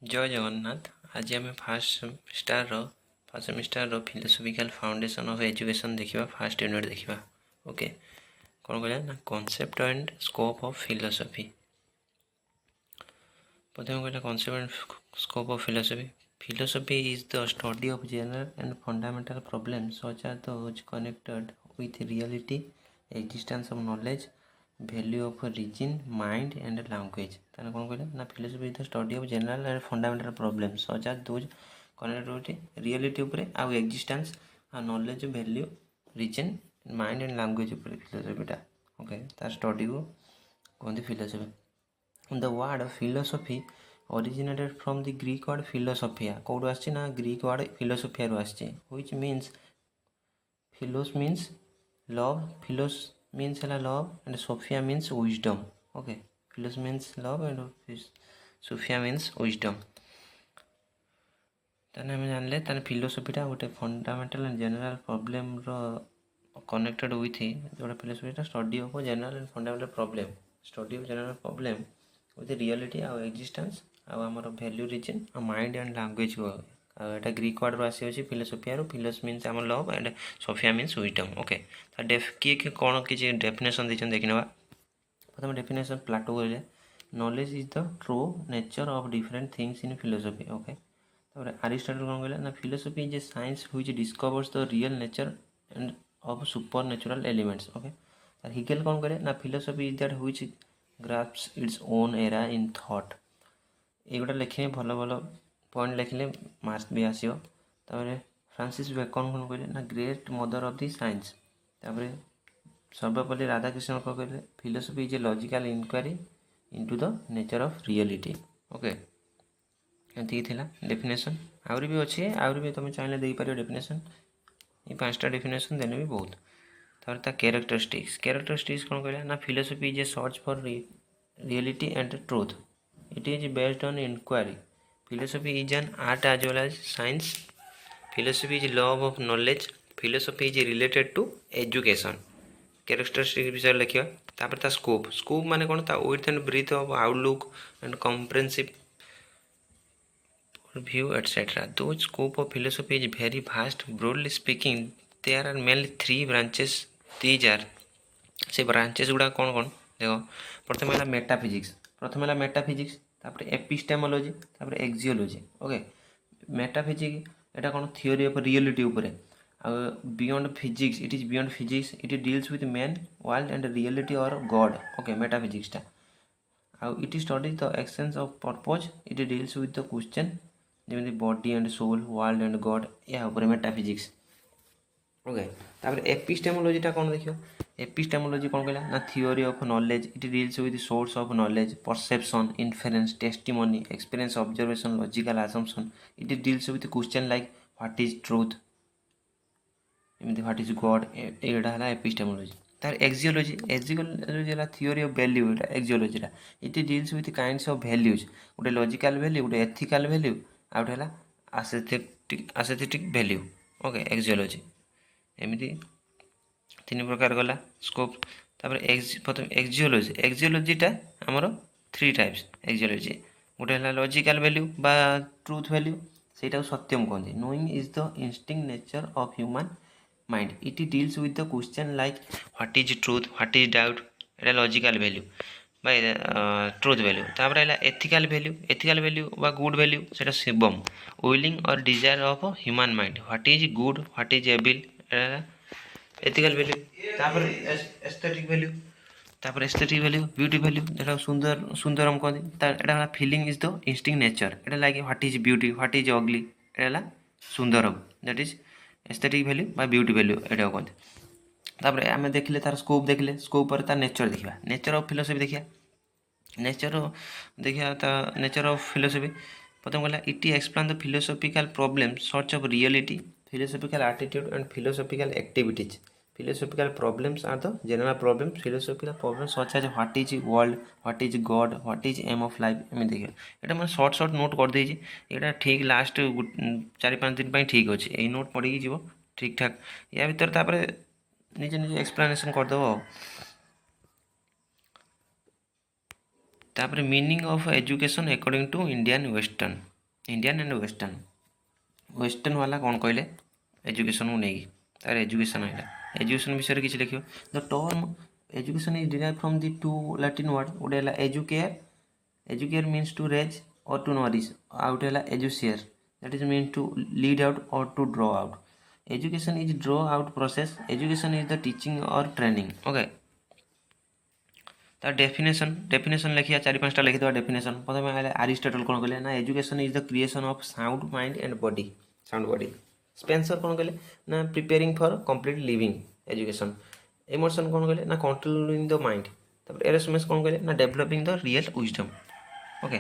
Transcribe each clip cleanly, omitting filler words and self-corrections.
जय जगन्नाथ। आज आम first semester philosophical foundation of education देखा फर्स्ट यूनिट देखा। ओके, कौन कहला ना concept and scope of philosophy. प्रथम कहला concept and scope of philosophy. Philosophy is the study of general and fundamental problems such are those connected with reality, existence of knowledge, value of reason, mind and language। ताने कौन कहले ना philosophy is the study of general and fundamental problems such are those connected with reality उपरे आउ existence आ knowledge, value, reason, mind and language उपरे फिलोसफीटा। Okay, तार स्टडी को कहते philosophy. The word philosophy originated from the Greek word philosophia। कौटू आछि ना ग्रीक वर्ड फिलोसोफिया रु आछि, which means philos means love, philos means है love and sophia means wisdom। okay, philos means love and sophia means wisdom। ताने हम जानले ताने फिलोसफीटा गोटे फंडामेंटल एंड जनरल प्रॉब्लम रो कनेक्टेड विथ जोटा फिलोसफीटा study of general and fundamental problem, study of general problem with reality आउ एक्जिस्टेंस आउ आमर वैल्यू, रीजन आ माइंड एंड लैंग्वेज को। एटा ग्रीक वर्ड रू आसी फिलोसोफिया रू। फिलोस मीन्स आम love and sophia means wisdom. Okay, किए कौन किसी डेफिनेशन देते देखने। प्रथम डेफिनेशन प्लाटो कहले knowledge is the true nature of different things in philosophy. Okay, तापर अरिस्टोटल कौन कहले ना philosophy is a science which discovers the real nature and of supernatural elements. Okay, Hegel कौन कहले ना philosophy is that which grasps its own era in thought. एगुटा लिखे भल भल पॉइंट लिखले मार्क्स भी आसो। फ्रांसिस बेकन कौन कहले ना great mother of the science. तापर सर्वपल्ली राधाकृष्ण कौन कहले philosophy is a logical inquiry into the nature of reality. Okay, एति थिला डेफिनेशन। आउरी भी अच्छे, आउरी भी तुम चाहिए दे पार डेफिनेशन। ये पांचटा डेफिनेशन देने भी बहुत। तापर ता कैरेक्टरिस्टिक्स कौन कहला ना philosophy is A search for reality and truth. It is based on inquiry. Philosophy is an art as well as science. Philosophy is love of knowledge. Philosophy is related to education। Characteristic विषय लिखा। तापर ता scope माने कौन ता width and breadth of outlook and comprehensive view etcetera. दो scope of philosophy is very vast. Broadly speaking there are mainly 3 branches. These are से branches गुड़ा कौन कौन देखो। प्रथम है मेटाफिजिक्स, तापर एपिस्टेमोलॉजी, तापर एक्जियोलॉजी। ओके, मेटाफिजिक्स एटा कौन थियोरी ऑफ रियलिटी उपरे। Beyond physics it is beyond physics, it deals with man, world and reality और गॉड। ओके, मेटाफिजिक्स टा आउ it studies the essence of purpose, it deals with the question जेमती body and soul, world and God, या ऊपर metaphysics. Okay, तापर एपिस्टेमोलॉजीटा कौन देखियो। Epistemology कौन कहला ना theory of knowledge, it deals with source of knowledge, perception, inference, testimony, experience, observation, logical assumption. It deals with question like what is truth, एमती what is God. एटा है एपिस्टेमोलॉजी। तार एक्जियोलॉजी है थियोरी ऑफ वैल्यू। एक्जियोलॉजीटा it deals with kinds of values, गोटे logical value, गोटे ethical value, आउ गोटे है एस्थेटिक वैल्यू। ओके, एक्जियोलॉजी एमती 3 प्रकार गला स्कोप। तापर प्रथम एक्जियोलॉजीटा आमर 3 टाइप्स। एक्जियोलॉजी गोटे है लॉजिकल वैल्यू बा ट्रूथ वैल्यू, सेटा सत्यम कहते। Knowing is the instinct nature of human mind, it deals with the question like what is truth, what is doubt, एटा लॉजिकल वैल्यू बा ट्रूथ वैल्यू। तापर है एथिकल वैल्यू बा गुड वैल्यू, सेटा शिवम, विलिंग और desire of human mind, what is good, what is evil, ethical value. तापर aesthetic value, beauty value, जेटा सुंदरम कहते। एटा feeling is the instinct nature, एटा like what is beauty, what is ugly, एटा सुंदरम, दैट इज एस्थेटिक वैल्यू बा beauty value एटा कहते। तापर आम देखले तार स्कोप, स्कोप पर तार नेचर देखा, नेचर ऑफ फिलोसफी देखा। नेचर ऑफ फिलोसफी प्रथम कहला it explain the philosophical problem search of reality, philosophical attitude and philosophical activities। Philosophical problems are the general problems। Philosophical problems such as what is world, what is God, what is aim of life। एमती देखिए एटा मैं short note कर देछि। एटा ठीक last 4-5 दिन पर ठीक अच्छे, यही नोट पढ़ी जीव ठीक ठाक। या भर तापर निजे एक्सप्लेनेशन करदेव। तापर meaning of education according to Indian and western वाला कौन कहले एजुकेशन को नहीं तार एजुकेशन है एजुकेशन विषय किसी लिख the term education is derive from the to Latin word गोटे है एजुकेयर मीन्स टू रेज और टू नरिश आउ गोटे है educere that is mean to lead out और to draw out education is draw out process education is the teaching और training okay तार definition लिखिया 4-5टा लिखिदेवा डेफिनेशन प्रथम आरिस्टोटल कौन कहले ना education is the creation of sound mind and body Spencer कौन कहले ना preparing for complete living education emotion कौन कहले ना कंट्रोलिंग द माइंड तापर एरोस्मेस कौन कहले ना developing the real wisdom okay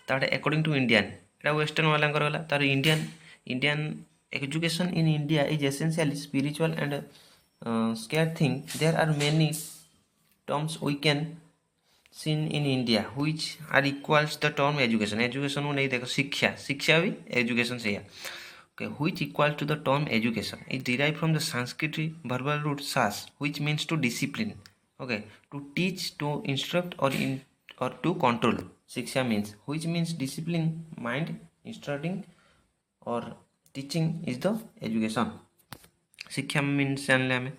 तापर अकॉर्डिंग टू इंडियन एटा वेस्टर्न वाला गला तार Indian education in India is essentially spiritual and scare thing there are many terms we can seen in India which are equals the term education को नहीं देखो शिक्षा भी education से okay which equals to the term education is derived from the Sanskrit verbal root sas which means to discipline okay to teach to instruct or to control शिक्षा which means discipline mind instructing or teaching is the education शिक्षा means जानले हमें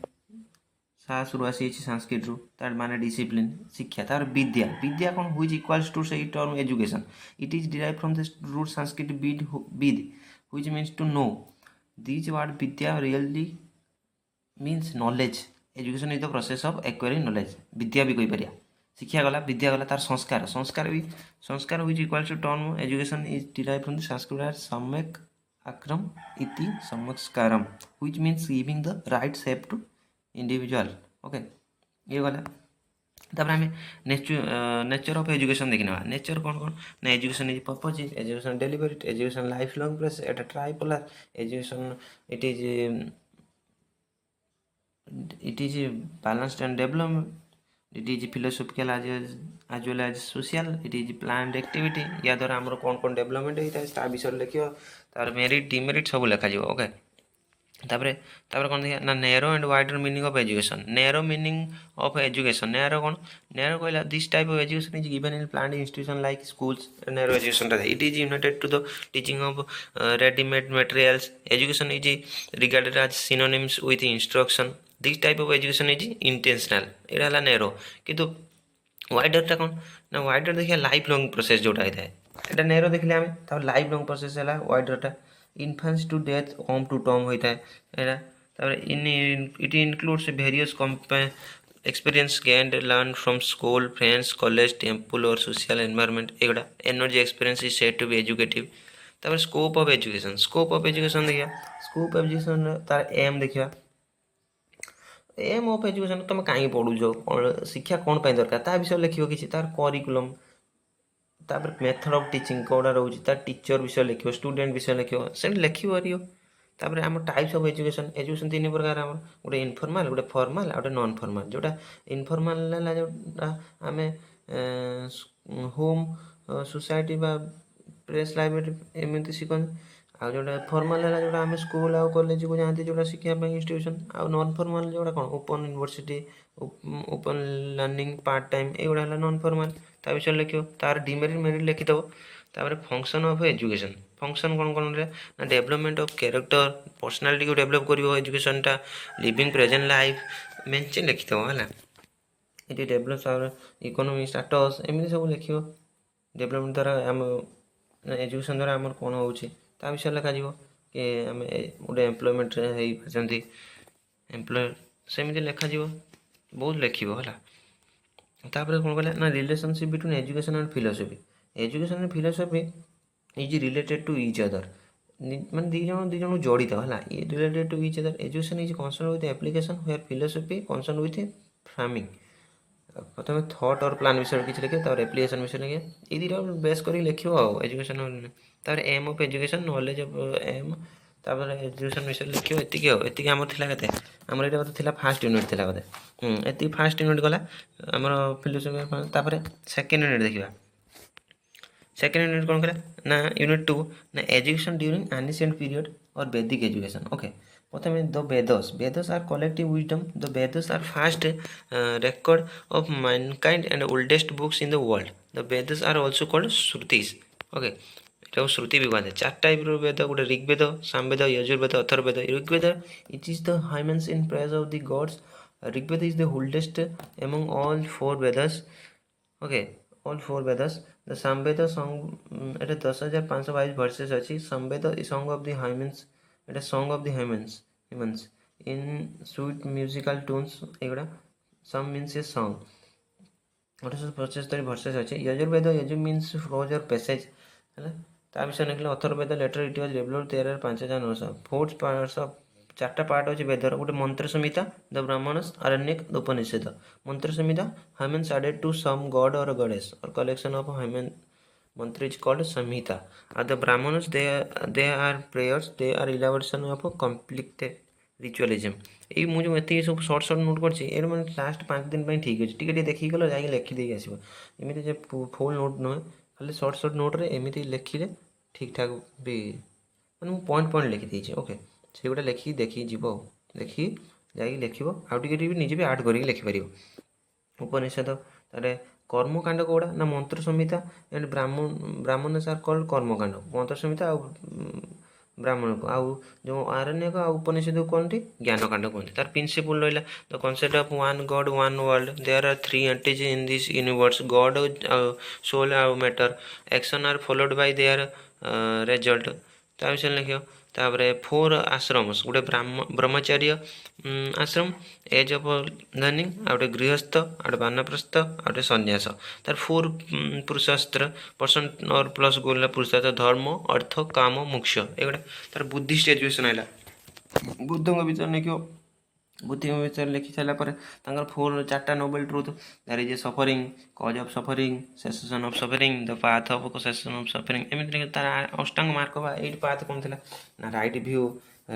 सासुरु आसी संस्कृत तार माने discipline शिक्षा तार विद्या कौन हुई इक्वल्स टू से term education it is derive from the root Sanskrit vid which means to know this word vidya really means knowledge education is the process of acquiring knowledge विद्या भी कही परिया शिक्षा गला विद्या गला तार sanskar which equals to term education is derive from the Sanskrit samyak akram iti sanskaram which means giving the right shape to individual okay ये गला तापर आम नेचर ऑफ एजुकेशन देखने नेचर कौन कौन ना education is purpose education deliberate education life long process एटा tripolar education it is balanced and development it is philosophical as well as social it is planned activity या द्वारा आमर कौन कौन डेवलपमेंट होता है विषय लिख तार मेरिट डिमेरिट सब लिखा ओके तापर कौन देखिए ना narrow and wider meaning of education narrow कौन नैरो कहला this type of education is given in planned institution like schools narrow education it is united to the teaching of readymade materials education is regarded as synonyms with instruction this type of education is intentional यहाँ है narrow किंतु वाइडरटा कौन ना wider देखिए life long process जोटा होता है यहाँ नैरो देखले आम तब लाइफ लॉन्ग प्रोसेस है वाइडरटा infancy to death home to टर्म होता है it includes various experience gained learn from school friends college temple और सोशल एनवायरनमेंट एगुड़ा energy experience is said to be educative तापर स्कोप ऑफ एजुकेशन देखिए scope of education तार aim देखिए aim of education तुम कहीं पढ़ुच शिक्षा कौन पर दरकार ता विषय लिख कि तार करिकुलम तापर मेथड ऑफ टीचिंग कौड़ा रोचे तार टीचर विषय लिख स्टूडेंट विषय लिख से लिख तापर आम टाइप्स ऑफ एजुकेशन 3 प्रकार आम गोटे इनफॉर्मल गोटे फॉर्मल गोटे नॉन फॉर्मल जोटा इनफॉर्मल है जोटा आम होम सोसाइटी बा प्रेस लाइब्रेरी एमती शिखन आ जोटा फॉर्मल है जोटा आम स्कूल आ कॉलेज को जाती जोटा शिखापी इंस्टीट्यूशन आ नॉन फॉर्मल जोटा कौन open university open learning part time एगुड़ा है नॉन फॉर्मल ता विषय लिख तार डिमेरिट मेरिट लिखिदेव तापर फंक्शन ऑफ एजुकेशन फंक्शन कौन कौन ना डेवलपमेंट ऑफ कैरेक्टर पर्सनालिटी को डेवलप कर एजुकेशनटा लिविंग प्रेजेंट लाइफ मेंचे लिखिदेव है ये डेवलप आवर इकोनॉमी स्टाटस एमती सब लिख डेवलपमेंट द्वारा आम एजुकेशन द्वारा आम कौन हो विषय लिखा कि आम गोटे एम्प्लॉयमेंट हो एम्प्लॉय सेमती लिखा बहुत लिख है तापर कौन कहला ना relationship between education and philosophy is related to each other मैं दी जन जड़ित है ये related to each other education is concern with application where philosophy concern with framing प्रथम थॉट और प्लान विषय किसी लिखे तार एप्लिकेशन विषय लिखे ये बेस कर लिख एजुकेशन तार aim of education knowledge of aim तापर एजुकेशन विषय लिख एतिक आम के आमर ये बोलते फास्ट यूनिट थी बोधे ये फास्ट यूनिट गला आमर फिलोसफी तापर सेकेंड यूनिट देखा सेकेंड यूनिट कौन कहला ना यूनिट 2 ना एजुकेशन ड्यूरिंग एनिशिएंट पीरियड और वैदिक एजुकेशन ओके প্রথমে the Vedas are collective wisdom. The Vedas are first record of mankind and oldest books in the world. The Vedas are also called Shrutis. Okay, এটাও শ্রুতি বিভাগ আছে। 4 টাইপর বেদ, ଗୋଟେ Rigveda, Samaveda, Yajurveda, Atharvaveda. Rigveda it is the hymns in praise of the gods. Rigveda is the oldest among all four Vedas. Okay, all four Vedas. The Samveda song, এটা 10,522 verses ଅଛି। Samveda is song of the hymns, এটা song of the hymns in sweet musical tunes, ଏଗୁଡ଼ା some means a song। 875 verses ଅଛି। यजुर्वेद, यजु means prose or passage ହେଲା। ତା ବିଷୟରେ ଲେଖିଲେ Atharvaveda later it was developed there 5,900 fourth parts of 4ଟା part ଅଛି ବେଦର। ଗୋଟେ ମନ୍ତ୍ର ସଂହିତା, ଦ ବ୍ରାହ୍ମଣସ୍, Aranyak, Upanishad. Mantra Samhita humans added to some god or goddess or collection of human mantra is called samhita. At the brahmanas they are prayers, they are elaboration of a completed ritualism। ଏଇ ମୁଁ ଯେଉଁ ଏତିକି ସବୁ ସର୍ଟ ନୋଟ୍ କରିଛି ଏଇଟା ମାନେ ଲାଷ୍ଟ 5 ଦିନ ପାଇଁ ଠିକ୍ ଅଛି। ଟିକେ ଟିକେ ଦେଖିକି ଗଲ ଯାଇକି ଲେଖିଦେଇକି ଆସିବ। ଏମିତି ଯେ ଫୁଲ୍ ନୋଟ୍ ନୁହେଁ, ଖାଲି ସର୍ଟ ନୋଟ୍ରେ ଏମିତି ଲେଖିଲେ ଠିକ୍ ଠାକ୍ ବି, ମାନେ ମୁଁ ପଏଣ୍ଟ ଲେଖିଦେଇଛି। ଓକେ, ସେଗୁଡ଼ା ଲେଖିକି ଦେଖିକି ଯିବ ଆଉ, ଦେଖିକି ଯାଇକି ଲେଖିବ। ଆଉ ଟିକେ ଟିକେ ନିଜେ ବି ଆଡ଼୍ କରିକି ଲେଖିପାରିବ। ଉପନିଷଦ, ତାପରେ କର୍ମକାଣ୍ଡ କେଉଁଟା ନା ମନ୍ତ୍ର ସଂହିତା ଆଣ୍ଡ ବ୍ରାହ୍ମଣ ସାର୍ କଲ୍ଡ କର୍ମକାଣ୍ଡ। ମନ୍ତ୍ର ସଂହିତା ଆଉ ବ୍ରାହ୍ମଣକୁ, ଆଉ ଯେଉଁ ଆରଣ୍ୟକ ଆଉ ଉପନିଷଦକୁ କୁହନ୍ତି ଜ୍ଞାନକାଣ୍ଡ କୁହନ୍ତି। ତାର ପ୍ରିନ୍ସିପଲ୍ ରହିଲା the concept of one god one world, there are 3 entities in this universe, god ଆଉ ସୋଲ୍ ଆଉ matter, action are followed by their result. ତା ବିଷୟରେ ଲେଖିବ। ତାପରେ 4 ଆଶ୍ରମସ୍, ଗୋଟେ Brahmacharya ashram, age of learning, ଆଉ ଗୋଟେ ଗୃହସ୍ଥ, ଆଉ ଗୋଟେ ବାନପ୍ରସ୍ଥ, ଆଉ ଗୋଟେ ସନ୍ନ୍ୟାସ। ତାର 4 ପୁରୁଷାସ୍ତ୍ର ପର୍ସନ୍ ଅର୍ ପ୍ଲସ୍ ଗୋଲ୍ ହେଲା ପୁରୁଷାସ୍ତ୍ର, ଧର୍ମ, ଅର୍ଥ, କାମ, ମୋକ୍ଷ। ଏଗୁଡ଼ା ତାର ବୁଦ୍ଧିଷ୍ଟ ଏଜୁକେସନ୍ ହେଲା। ବୁଦ୍ଧଙ୍କ ବିଷୟରେ ଲେଖିବ। ବୁଦ୍ଧିଙ୍କ ବିଷୟରେ ଲେଖି ସାରିଲା ପରେ ତାଙ୍କର 4ଟା noble truth, that is a suffering, cause of suffering, cessation of suffering, the path of cessation of suffering. ଏମିତି ଲେଖି ତାର ଅଷ୍ଟାଙ୍ଗ ମାର୍ଗ ବା 8 ପାଥ୍ କ'ଣ ଥିଲା ନା right view,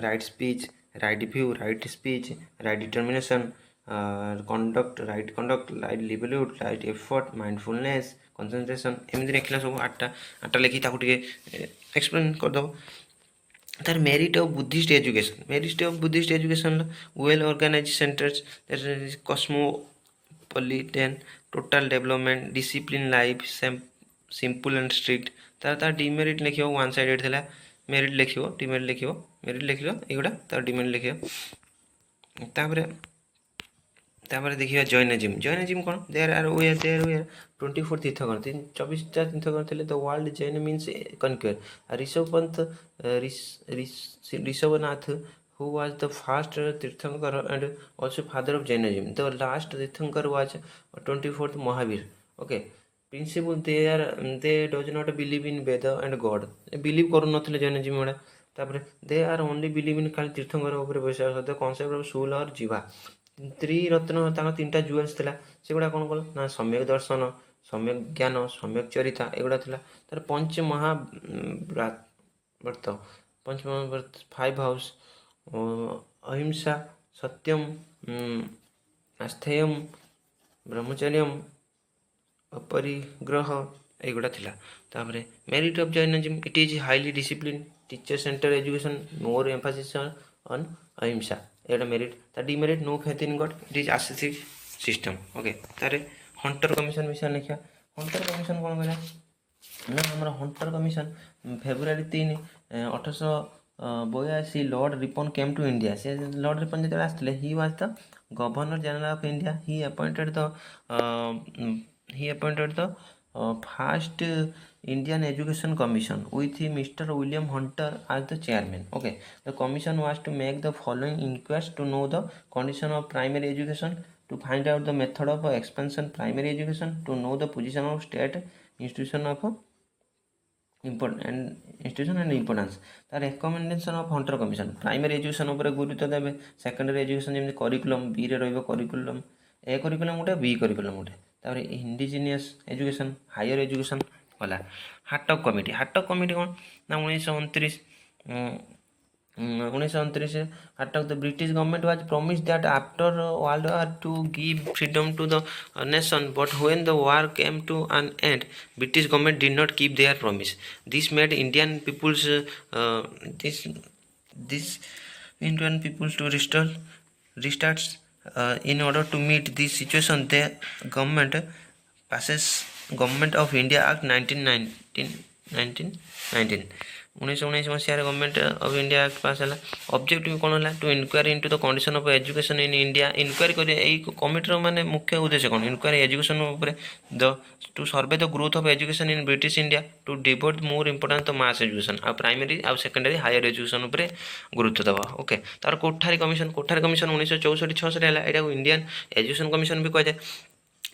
right speech, right view, right speech, right determination, conduct, right livelihood, right effort, mindfulness, concentration. ଏମିତି ଲେଖିଲା ସବୁ 8ଟା ଲେଖି ତାକୁ ଟିକେ ଏକ୍ସପ୍ଲେନ୍ କରିଦେବ। ତାର merit of Buddhist education, well organise centres, cosmopolitan, total development, discipline life, simple and strict. ତାର demerit ଲେଖିବ, ୱାନ୍ ସାଇଡ଼େଡ଼ ଥିଲା। ମେରିଟ୍ ଲେଖିବ, ଡିମେରିଟ୍ ଲେଖିବ, ମେରିଟ୍ ଲେଖିବ ଏଗୁଡ଼ା, ତାର ଡିମେରିଟ୍ ଲେଖିବ। ତାପରେ ଦେଖିବା ଜୈନିଜିମ୍। କ'ଣ? ଦେୟାର ୱେୟାର 24 ତୀର୍ଥଙ୍କର, 24ଟା ତୀର୍ଥଙ୍କର ଥିଲେ। The world Jain means conqueror. ଋଷଭପନ୍ଥ, Rishabhanath who was the first Tirthankara and also father of Jainism. The last Tirthankara was 24th Mahavir. Okay, principle they does not believe in Veda and God. Believe କରୁନଥିଲେ ଜୈନିଜିମ୍ ଗୁଡ଼ା। ତାପରେ they are only believe in ଖାଲି ତୀର୍ଥଙ୍କର ଉପରେ ବିଶ୍ୱାସ। the concept of soul or jiva। ତ୍ରିରତ୍ନ ତାଙ୍କ 3ଟା jewels ଥିଲା, ସେଗୁଡ଼ା କ'ଣ କଲ ନା ସମ୍ୟକ୍ ଦର୍ଶନ, ସମ୍ୟକ୍ ଜ୍ଞାନ, ସମ୍ୟକ୍ ଚରିତା, ଏଗୁଡ଼ା ଥିଲା। ତାର ପଞ୍ଚମହାବ୍ରତ, 5 ହାଉସ୍, ଅହିଂସା, ସତ୍ୟମ୍, ଆସ୍ଥେୟମ୍, ବ୍ରହ୍ମଚର୍ଯ୍ୟମ୍, ଅପରିଗ୍ରହ, ଏଗୁଡ଼ା ଥିଲା। ତାପରେ merit of Jainism, it is highly discipline, teacher centre education, more emphasis on ahimsa, ଏଇଟା ମେରିଟ୍। ତା demerit, no faith in god, it is obsessive system. Okay, तारे हंटर कमिशन विषय लिखा। हंटर कमिशन कौन कहला ना हमारा Hunter commission February 3, 1882 Lord Ripon came to India. से लॉर्ड रिपन जो आसते he was the governor general of India. He appointed the first Indian Education Commission with Mr. William Hunter as the chairman. Okay, the commission was to make the following inquiries: to know the condition of primary education, to find out the method of expansion primary education, to know the position of state institution of institution and importance। तार recommendation of Hunter commission primary education उपर गुरुत्व देवे। Secondary education जमी curriculum B रे रहिबो curriculum, ए curriculum गोटे, B curriculum गोटे। तापर इंडिजिनियस एजुकेशन, हायर एजुकेशन गला। हाटक कमिटी कौन ना 1929 हाटक the British government was promised that after world war two give freedom to the nation, but when the war came to an end, British government did not keep their promise. This made Indian people's this Indian people to restarts. In order to meet this situation, the government passes Government of India Act 1919 1919 ମସିହାରେ government of India act pass ହେଲା। Objective କ'ଣ ହେଲା? To inquiry into the condition of education in India. Inquiry କରିବା, ଏଇ କମିଟିର ମାନେ ମୁଖ୍ୟ ଉଦ୍ଦେଶ୍ୟ କ'ଣ? ଇନକ୍ୱାରି ଏଜୁକେସନ୍ ଉପରେ to survey the growth of education in British India, to devote more important the mass education, ଆଉ ପ୍ରାଇମେରୀ ଆଉ ସେକେଣ୍ଡାରୀ ହାୟର ଏଜୁକେସନ୍ ଉପରେ ଗୁରୁତ୍ୱ ଦେବ। ଓକେ, ତାର କୋଠାରୀ କମିଶନ 1964-66 ହେଲା। ଏଇଟାକୁ ଇଣ୍ଡିଆନ୍ ଏଜୁକେସନ୍ କମିଶନ ବି କୁହାଯାଏ।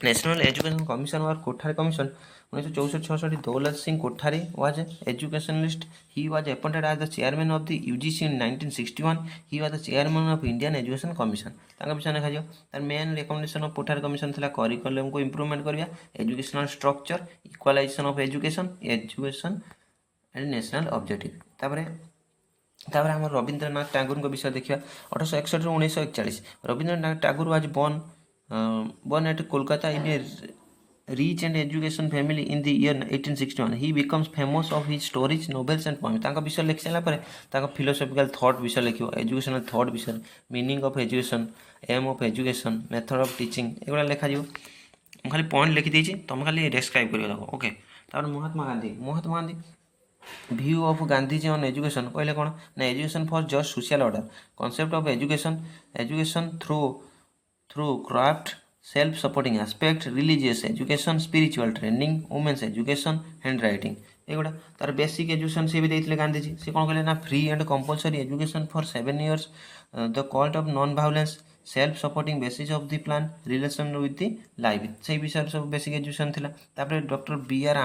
ନ୍ୟାସନାଲ୍ ଏଜୁକେସନ୍ କମିଶନ ୱାର୍ Kothari commission 1964-66 Daulat Singh Kothari was an educationalist. He was appointed as the chairman of the UGC in 1961. He was the chairman of Indian Education Commission. ତାଙ୍କ ବିଷୟରେ ଲେଖାଯିବ। ତାର main recommendation of Kothari commission ଥିଲା କରିକୁଲମକୁ improvement କରିବା, educational structure, equalisation of education and national objective. ତାପରେ ଆମର ରବୀନ୍ଦ୍ରନାଥ ଟାଗୋରଙ୍କ ବିଷୟ ଦେଖିବା। 1861-1941 Rabindranath Tagore was born at Kolkata in a rich and education family in the year 1861. He becomes famous of his stories, novels and poems. ତାଙ୍କ ବିଷୟ ଲେଖି ସାରିଲା ପରେ ତାଙ୍କ ଫିଲୋସଫିକାଲ ଥଟ୍ ବିଷୟ ଲେଖିବ, ଏଜୁକେସନାଲ ଥଟ୍ ବିଷୟରେ, meaning of education, M of education, method of teaching, ଏଗୁଡ଼ା ଲେଖାଯିବ। ମୁଁ ଖାଲି ପଏଣ୍ଟ ଲେଖିଦେଇଛି, ତୁମେ ଖାଲି ଡେସ୍କ୍ରାଇବ୍ କରିବ ତାକୁ। ଓକେ, ତାପରେ Mahatma Gandhi view of Gandhiji on education କହିଲେ କ'ଣ ନା, education for just social order, concept of education through craft, self-supporting aspect, religious education, spiritual training, women's education, handwriting, ଏଗୁଡ଼ା ତାର ବେସିକ୍ ଏଜୁକେସନ୍ ସିଏ ବି ଦେଇଥିଲେ ଗାନ୍ଧୀଜୀ। ସେ କ'ଣ କହିଲେ ନା, free and compulsory education for 7 years, the cult of non violence, self supporting basis of the plan, relation with the life, ସେଇ ବିଷୟରେ ସବୁ ବେସିକ୍ ଏଜୁକେସନ୍ ଥିଲା। ତାପରେ doctor B.R.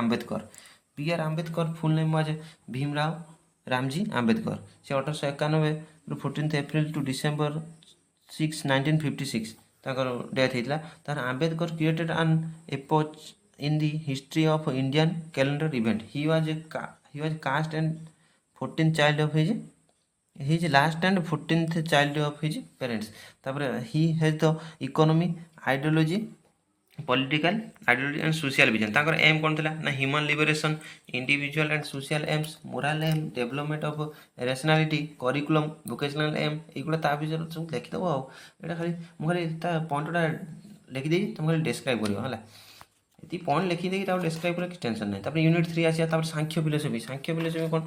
Ambedkar full name was Bhimrao Ramji Ambedkar. ସେ 1891 14 April to December 6, 1956 ତାଙ୍କର death ହେଇଥିଲା। ତାର Ambedkar created an epoch in the history of Indian calendar event. He was caste and 14th child of his last and 14th child of his parents। ତାପରେ he has the economy ideology, political ideology and social vision. ତାଙ୍କର aim କ'ଣ ଥିଲା ନା, human liberation, individual and social aims, moral aim, development of rationality, curriculum, vocational aim, ଏଇଗୁଡ଼ା ତା ବିଷୟରେ ସବୁ ଲେଖିଦେବ। ଆଉ ଏଇଟା ଖାଲି ମୁଁ ଖାଲି ତା ପଏଣ୍ଟଟା ଲେଖିଦେଇଛି, ତୁମେ ଖାଲି ଡେସ୍କ୍ରାଇବ୍ କରିବ ହେଲା। ଏତିକି ପଏଣ୍ଟ ଲେଖିଦେଇକି ତାକୁ ଡେସ୍କ୍ରାଇବ୍ କରିବା କିଛି ଟେନସନ୍ ନାହିଁ। ତାପରେ ୟୁନିଟ୍ 3 ଆସିବା। ତାପରେ ସାଂଖ୍ୟ ଫିଲୋସଫି କ'ଣ?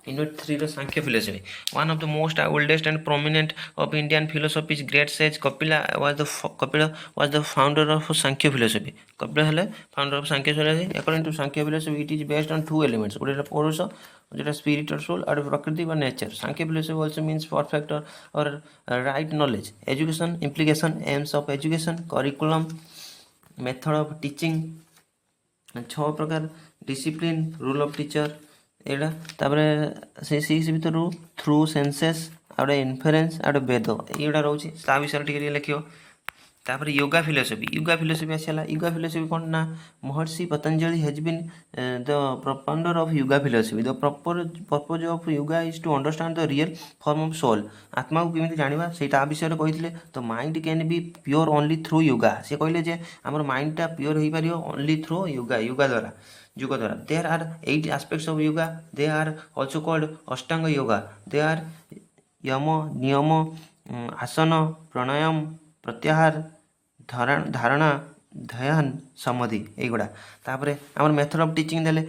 Unit 3 Sankhya philosophy. One of the most oldest and prominent of Indian philosophies great sage Kapil was the founder of Sankhya philosophy. Kapil हेले founder of Sankhya philosophy. According to Sankhya philosophy it is based on two elements, गोटे पौरुष जो spirit और soul और प्रकृति और nature. Sankhya philosophy also means perfect और right knowledge, education, implication, aims of education, curriculum, method of teaching, 6 प्रकार discipline, rule of teacher एटा। तापर से 6 भितर through senses out inference out वेद एटा रोचे ता विषय टिके लिखियो। तापर योगा फिलोसफी आसला। योगा फिलोसफी कौन ना, Maharshi Patanjali has been the propounder of yoga philosophy. The purpose of yoga is to understand the real form of soul. आत्मा को केमिति जानिबा सेटा विषय कहिथिले। तो mind can be pure only through yoga. से कहले जे हमर माइंडटा प्योर होई परियो ओनली थ्रू योगा द्वारा, योग द्वारा। There are 8 aspects of yoga. They are also called Ashtanga yoga. They are यम, नियम, आसन, प्राणायाम, प्रत्याहार, धारणा, ध्यान, समाधि एगुड़ा। तापर आमर मेथड ऑफ टीचिंग देले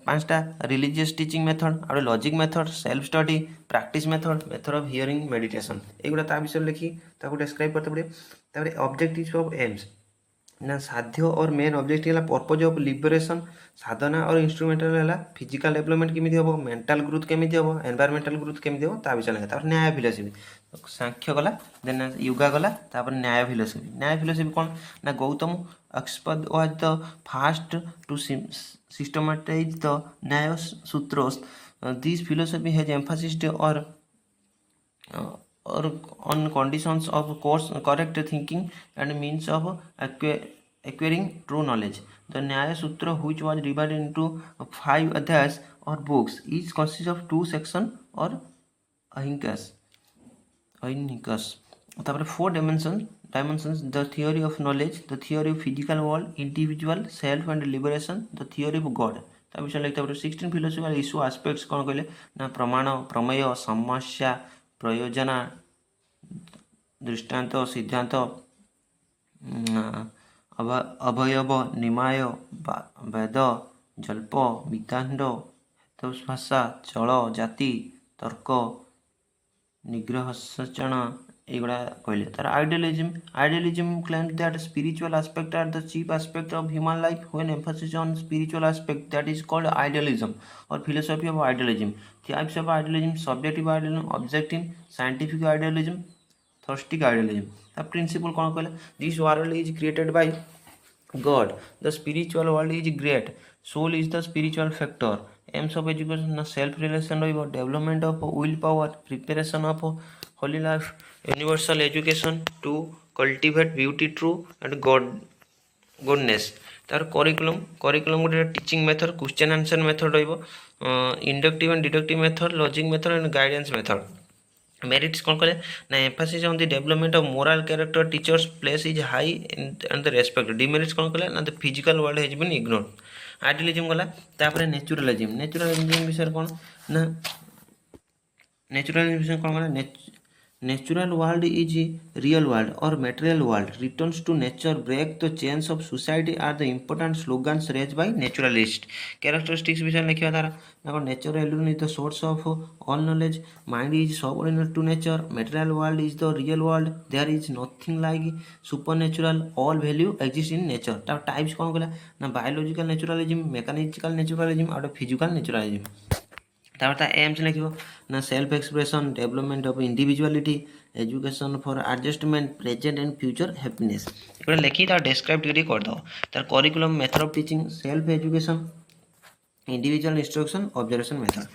5टा रिलीजियस टीचिंग मेथड, आउ logic method, self study, practice method, method of hearing, meditation एगुड़ा ता विषय लिखी ताको डिस्क्राइब करते पड़े। तापर ऑब्जेक्टिव्स ऑफ एम्स ना, साध्य और मेन ऑब्जेक्ट है पर्पज ऑफ लिबरेशन, साधना और इंस्ट्रुमेंटल है फिजिकल डेवलपमेंट केमी हम, मेंटल ग्रोथ केमी हम, एनवायरमेंटल ग्रोथ केमी हम ता विषय लिखा। तापर न्याय फिलोसफी, सांख्य गला, देन योगा गला, तापर न्याय फिलोसफी कौन ना, Gautam expert was the first to systematise the Nyaya sutras. This philosophy has emphasised or on conditions of course correct thinking and means of acquiring true knowledge. The Nyaya Sutra, which was divided into 5 adhyayas or books, each consists of 2 sections or ahinkas. तापर 4 dimensions, the theory of knowledge, the theory of physical world, individual, self and liberation, the theory of God। ता विषय लिखता 16 philosophical issue aspects कौन कहले ना, प्रमाण, प्रमेय, समस्या, प्रयोजना दृष्टांत सिद्धांत अवयव निमाय वेद जल्प वितांड भाषा चल जाति तर्क निग्रहसचन एगुड़ा कहले तार idealism claims that spiritual aspect are the chief aspect of human life when emphasis on spiritual aspect that is called idealism or philosophy of idealism. Types of idealism: subjective idealism, objective, scientific idealism, theistic idealism. The principle कौन कहले? This world is created by God. The spiritual world is great. Soul is the spiritual factor. Aims of education: self-realization, development of willpower, preparation of holy life, universal education to cultivate beauty, truth and goodness. तार curriculum गोटे teaching method, question answer method रहिबो, inductive and deductive method, logic method and guidance method. Merits कौन कहले ना emphasis on the development of moral character, teachers place is high and the respect. Demerits कौन कहले ना the physical world has been ignored. Idealism गला. तापर naturalism विषय कौन ना नेचुरलिज्म विषय कौन कहला Natural world is real world or material world. Returns to nature, break the chains of society are the important slogans raised by naturalists. Characteristics विषय लिखिया तारा ना nature alone is the source of all knowledge. Mind is subordinate to nature. Material world is the real world. There is nothing like supernatural. All value exists in nature. ता types कौन कहला ना biological naturalism, mechanical naturalism और physical naturalism. तापर ता AIIMS लिखिबो ना self expression, development of individuality, education for adjustment, present and future happiness. एटा लिखि ता डिस्क्राइब टिके कर दो. तार curriculum, method of teaching, self education, individual instruction, observation method.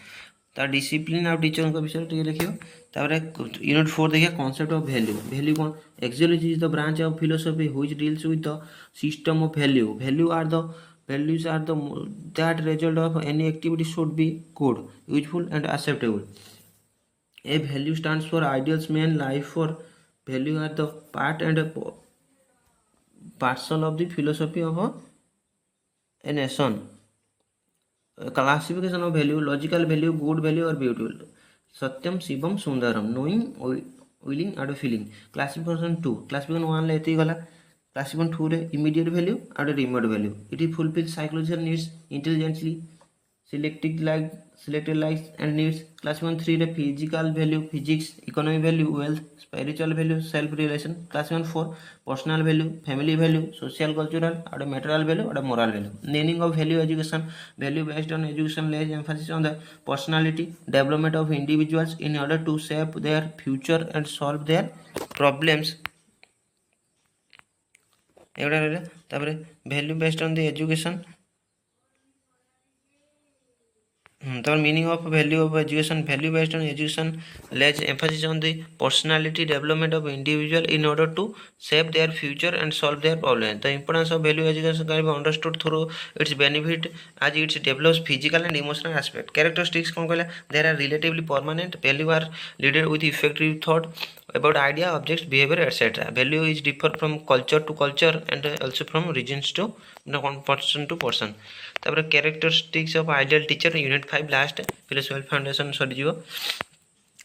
तार डिसिप्लिन और टीचर को विषय टिके लिखिबो. तापर यूनिट 4 देखिया concept of value. Value cone? Axiology is the branch of philosophy which deals with the system of value. Values are that result of any activity should be good, useful and acceptable. A value stands for ideals mean life for. Value are the part and parcel of the philosophy of a nation. Classification of value: logical value, good value or beautiful. Satyam, Shivam, Sundaram. Knowing, willing and feeling. Classification 2. Classification 1 ले एती गला. Classification 2 रे immediate value and remote value. It fulfills psychological needs intelligently, selected likes and needs. Classification 3 रे physical value, physics, economic value, wealth, spiritual value, self relation. Classification 4 personal value, family value, social cultural and material value and moral value. Meaning of value: education. Value based on education lays emphasis on the personality, development of individuals in order to shape their future and solve their problems. एगुड़ा रहा. तापर value based on the education. तापर meaning of value of education. Value based on education lays emphasis on the personality, development of individual in order to shape their future and solve their problem. The importance of value education can be understood through its benefit as it develops physical and emotional aspect. Characteristics कौन कहला? They are relatively permanent. Value are leaded with effective thought about idea, objects, behavior, etc. Value is differ from culture to culture and also from regions to person to person. तापर characteristics of ideal teacher unit 5 last philosophical foundation सरीजिवो.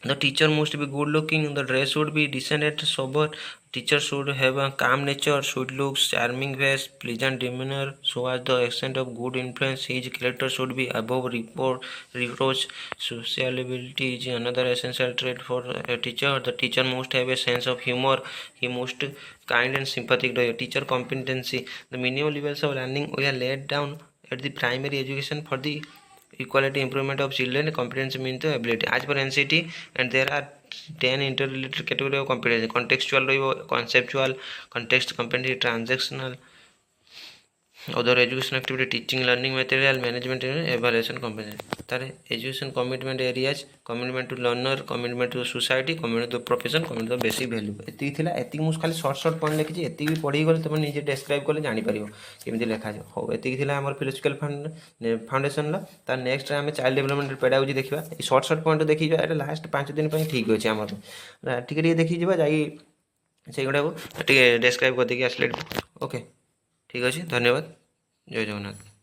The teacher must be good looking. The dress should be decent and sober. Teacher should have a calm nature, should look charming face, pleasant demeanor, so as the accent of good influence. His character should be above reproach. Sociability is another essential trait for a teacher. The teacher must have a sense of humor. He must kind and sympathetic. The teacher competency. The minimum levels of learning we are laid down at the primary education for the equality improvement of children. Competence means the ability as per NCT, and there are 10 interrelated category of competence. Contextual, conceptual, context competency, transactional, other education activity, teaching, learning material, management, evaluation competency. तार education commitment areas: commitment to learner, commitment to society, commitment to profession, commitment to basic value. एति थिला. एति मु खाली short point लिखिछि. एति भी पढ़ी गले तुम निजे डिस्क्राइब करले जानि परिबो केमिति लेखा जो. हो एति थिला हमर फिलोसॉफिकल फाउंडेशन ला. तार नेक्स्ट रे हम चाइल्ड डेवलपमेंट पेडागोजी देखिबा. ई शॉर्ट पॉइंट देखि जो एटा लास्ट 5 दिन पई ठीक होछि हमर. टिके देखि जिबा जाई से गुडा को टिके डिस्क्राइब कर देकी आसले. ओके ठीक अछि. धन्यवाद. जय जगन्नाथ.